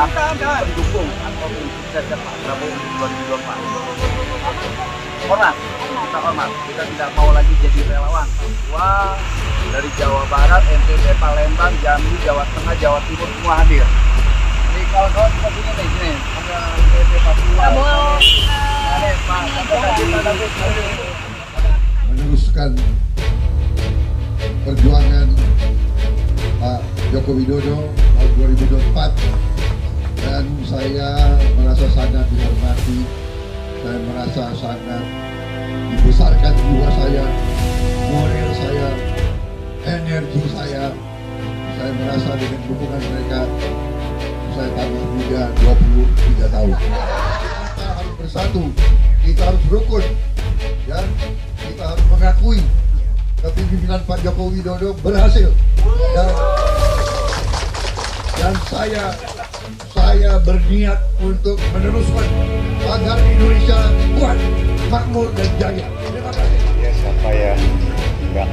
adalah mendukung atau mensukseskan Pak Prabowo di 2024. Hormat, kita hormat. Kita tidak mau lagi jadi relawan. Wah, dari Jawa Barat, NTB, Palembang, Jambi, Jawa Tengah, Jawa Timur semua hadir. Jadi kawan-kawan seperti ini nih, gini. Ada NTB, Papua, meneruskan perjuangan Pak Joko Widodo tahun 2024, dan saya merasa sangat dihormati, saya merasa sangat dibesarkan jiwa saya, moral saya, energi saya merasa dengan dukungan mereka saya tambah muda 23 tahun. Kita harus bersatu, kita harus rukun, dan kita harus mengakui kepemimpinan Pak Joko Widodo berhasil, dan saya berniat untuk meneruskan agar Indonesia kuat, makmur dan jaya. Terima kasih. Ya, siapa yang enggak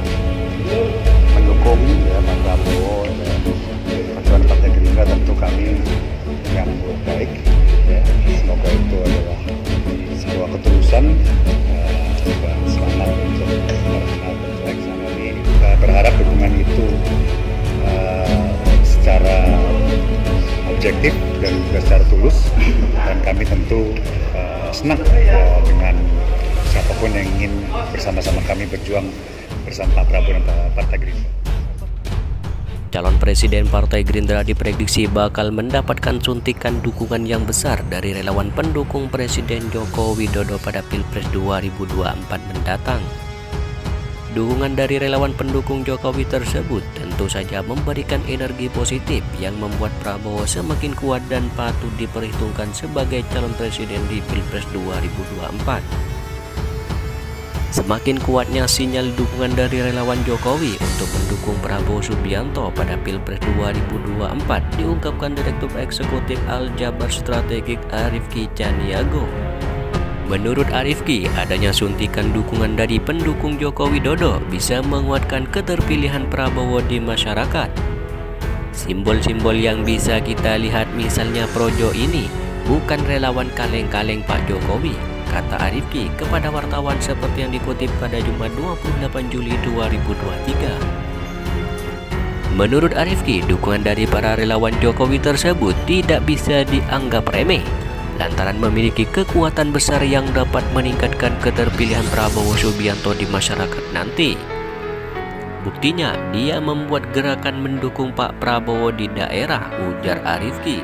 mendukung ya Pak Prabowo dan perjuangan Partai Gerindra, tentu kami menyambut baik. Ya, semoga itu adalah sebuah ketulusan dan semangat untuk pelaksanaan ini. Kita berharap dukungan itu secara objektif dan juga secara tulus, dan kami tentu senang dengan siapapun yang ingin bersama-sama kami berjuang bersama Pak Prabowo dan Partai Gerindra. Calon Presiden Partai Gerindra diprediksi bakal mendapatkan suntikan dukungan yang besar dari relawan pendukung Presiden Joko Widodo pada Pilpres 2024 mendatang. Dukungan dari relawan pendukung Jokowi tersebut tentu saja memberikan energi positif yang membuat Prabowo semakin kuat dan patut diperhitungkan sebagai calon presiden di Pilpres 2024. Semakin kuatnya sinyal dukungan dari relawan Jokowi untuk mendukung Prabowo Subianto pada Pilpres 2024 diungkapkan Direktur Eksekutif Aljabar Strategik Arifki Caniago. Menurut Arifki, adanya suntikan dukungan dari pendukung Joko Widodo bisa menguatkan keterpilihan Prabowo di masyarakat. Simbol-simbol yang bisa kita lihat misalnya Projo ini bukan relawan kaleng-kaleng Pak Jokowi, kata Arifki kepada wartawan seperti yang dikutip pada Jumat 28 Juli 2023. Menurut Arifki, dukungan dari para relawan Jokowi tersebut tidak bisa dianggap remeh lantaran memiliki kekuatan besar yang dapat meningkatkan keterpilihan Prabowo Subianto di masyarakat nanti. Buktinya, dia membuat gerakan mendukung Pak Prabowo di daerah, ujar Arifki.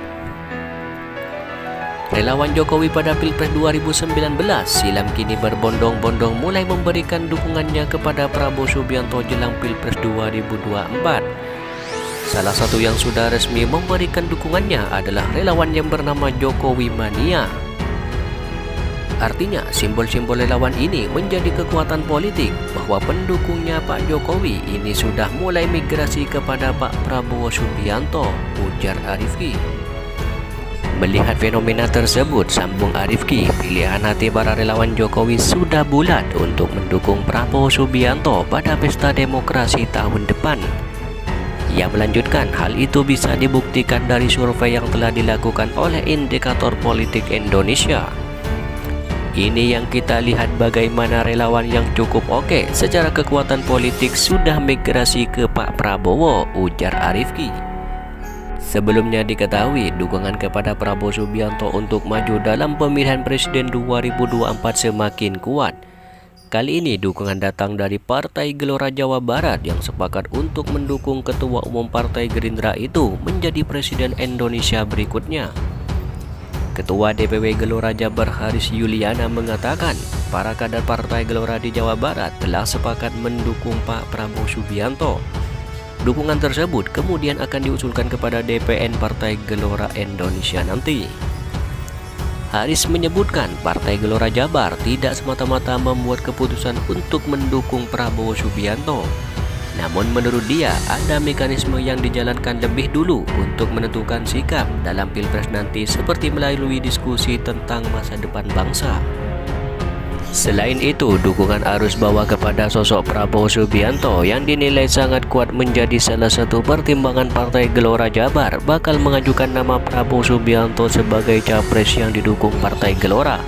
Relawan Jokowi pada Pilpres 2019 silam kini berbondong-bondong mulai memberikan dukungannya kepada Prabowo Subianto jelang Pilpres 2024. Salah satu yang sudah resmi memberikan dukungannya adalah relawan yang bernama Jokowi Mania. Artinya, simbol-simbol relawan ini menjadi kekuatan politik bahwa pendukungnya Pak Jokowi ini sudah mulai migrasi kepada Pak Prabowo Subianto, ujar Arifki. Melihat fenomena tersebut, sambung Arifki, pilihan hati para relawan Jokowi sudah bulat untuk mendukung Prabowo Subianto pada pesta demokrasi tahun depan. Ia melanjutkan, hal itu bisa dibuktikan dari survei yang telah dilakukan oleh Indikator Politik Indonesia. Ini yang kita lihat bagaimana relawan yang cukup oke secara kekuatan politik sudah migrasi ke Pak Prabowo, ujar Arifki. Sebelumnya diketahui dukungan kepada Prabowo Subianto untuk maju dalam pemilihan presiden 2024 semakin kuat. Kali ini dukungan datang dari Partai Gelora Jawa Barat yang sepakat untuk mendukung Ketua Umum Partai Gerindra itu menjadi Presiden Indonesia berikutnya. Ketua DPW Gelora Jabar Haris Yuliana mengatakan para kader Partai Gelora di Jawa Barat telah sepakat mendukung Pak Prabowo Subianto. Dukungan tersebut kemudian akan diusulkan kepada DPN Partai Gelora Indonesia nanti. Haris menyebutkan Partai Gelora Jabar tidak semata-mata membuat keputusan untuk mendukung Prabowo Subianto. Namun menurut dia ada mekanisme yang dijalankan lebih dulu untuk menentukan sikap dalam Pilpres nanti seperti melalui diskusi tentang masa depan bangsa. Selain itu, dukungan arus bawah kepada sosok Prabowo Subianto yang dinilai sangat kuat menjadi salah satu pertimbangan Partai Gelora Jabar bakal mengajukan nama Prabowo Subianto sebagai capres yang didukung Partai Gelora.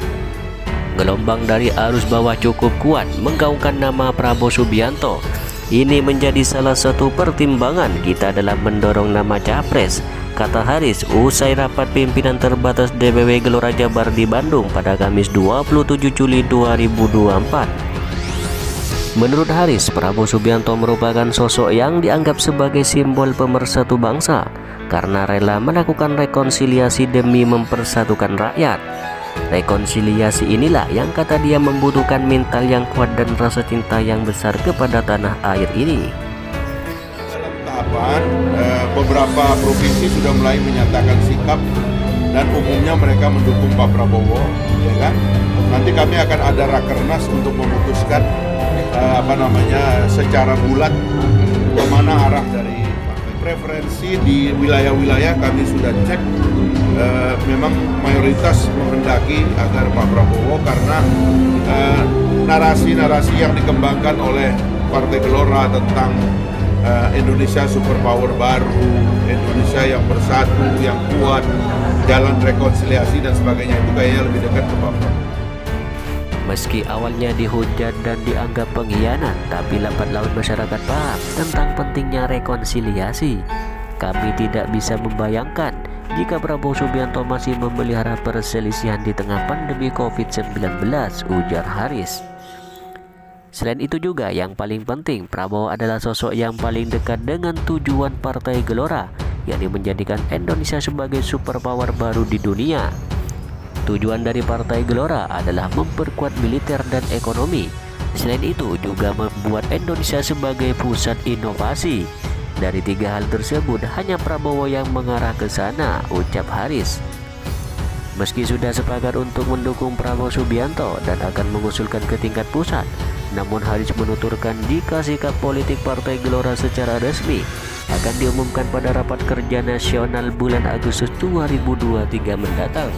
Gelombang dari arus bawah cukup kuat menggaungkan nama Prabowo Subianto. Ini menjadi salah satu pertimbangan kita dalam mendorong nama capres, kata Haris usai rapat pimpinan terbatas DPW Gelora Jabar di Bandung pada Kamis 27 Juli 2024. Menurut Haris, Prabowo Subianto merupakan sosok yang dianggap sebagai simbol pemersatu bangsa karena rela melakukan rekonsiliasi demi mempersatukan rakyat. Rekonsiliasi inilah yang kata dia membutuhkan mental yang kuat dan rasa cinta yang besar kepada tanah air ini. Dalam tahapan, beberapa provinsi sudah mulai menyatakan sikap dan umumnya mereka mendukung Pak Prabowo, ya kan? Nanti kami akan ada rakernas untuk memutuskan secara bulat kemana arah dari preferensi di wilayah-wilayah kami sudah cek. Memang mayoritas menghendaki agar Pak Prabowo karena narasi-narasi yang dikembangkan oleh Partai Gelora tentang Indonesia superpower baru, Indonesia yang bersatu, yang kuat, jalan rekonsiliasi dan sebagainya itu kayaknya lebih dekat ke Pak Prabowo. Meski awalnya dihujat dan dianggap pengkhianat, tapi lambat laun masyarakat paham tentang pentingnya rekonsiliasi. Kami tidak bisa membayangkan jika Prabowo Subianto masih memelihara perselisihan di tengah pandemi COVID-19, ujar Haris. Selain itu juga yang paling penting, Prabowo adalah sosok yang paling dekat dengan tujuan Partai Gelora, yakni menjadikan Indonesia sebagai superpower baru di dunia. Tujuan dari Partai Gelora adalah memperkuat militer dan ekonomi. Selain itu juga membuat Indonesia sebagai pusat inovasi. Dari tiga hal tersebut, hanya Prabowo yang mengarah ke sana, ucap Haris. Meski sudah sepakat untuk mendukung Prabowo Subianto dan akan mengusulkan ke tingkat pusat, namun Haris menuturkan jika sikap politik Partai Gelora secara resmi akan diumumkan pada rapat kerja nasional bulan Agustus 2023 mendatang.